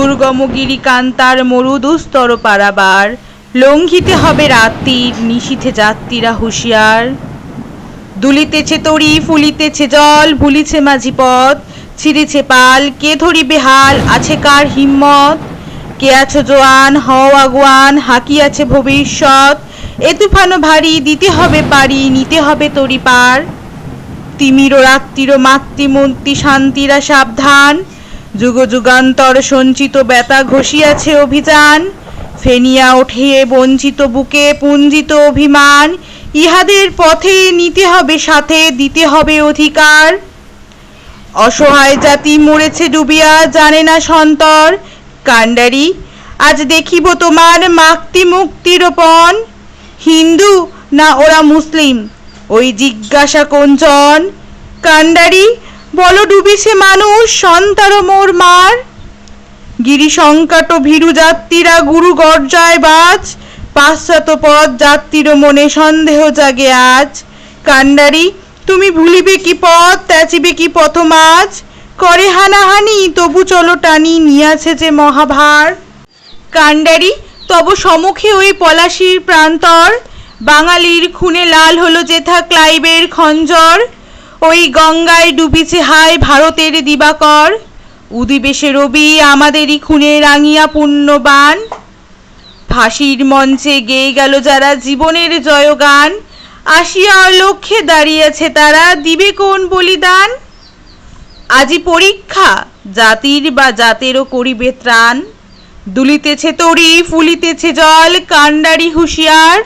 দুর্গম গিরিকান্তার মরুদুস্তর পারাবার, লঙ্ঘিতে হবে রাত্রির নিশীথে যাত্রীরা হুঁশিয়ার। দুলিতেছে তরি ফুলিতেছে জল, ভুলিছে মাঝি পথ, ছিঁড়েছে পাল, কে ধরিবে হাল, আছে কার হিম্মত? কে আছো জোয়ান, হও আগুয়ান, হাঁকিয়াছে ভবিষ্যৎ, এ তুফানও ভারী, দিতে হবে পারি, নিতে হবে তরি পার। তিমির রাত্রির মাতৃমূর্তি শান্তিরা সাবধান, যুগ যুগান্তর সঞ্চিত ব্যথা ঘষিয়াছে অভিযান। ফেনিয়া ওঠে বঞ্চিত বুকে পুঞ্জিত অভিমান, ইহাদের পথে নিতে হবে সাথে, দিতে হবে অধিকার। অসহায় জাতি মরেছে ডুবিয়া, জানে না সন্তর, কান্ডারি আজ দেখিব তোমার মাক্তি মুক্তিরোপণ। হিন্দু না ওরা মুসলিম, ওই জিজ্ঞাসা কোনজন? কান্ডারি বলো ডুবিছে মানুষ, সন্তার মোর মার। গিরিশঙ্কাট ভীরু যাত্রীরা গুরু গর্জায় বাজ, পাশ্চাত্য পথ যাত্রীর মনে সন্দেহ জাগে আজ। কান্ডারি তুমি ভুলিবে কি পথ, ত্যাচিবে কি পথমাজ, করে হানাহানি তবু চলো টানি, নিয়াছে যে মহাভার। কান্ডারি তব সম্মুখে ওই পলাশির প্রান্তর, বাঙালির খুনে লাল হলো যেথা ক্লাইবের খঞ্জর। ওই গঙ্গায় ডুবিছে হায় ভারতের দিবাকর, উদিবে সে রবি আমাদেরই খুনে রাঙিয়া পুণ্যবান। ফাঁসির মঞ্চে গেয়ে গেল যারা জীবনের জয়গান, আসিয়া লক্ষ্যে দাঁড়িয়েছে তারা, দিবে কোন বলিদান? আজি পরীক্ষা জাতির বা জাতেরও করিবে ত্রাণ, দুলিতেছে তরি ফুলিতেছে জল, কান্ডারি হুঁশিয়ার।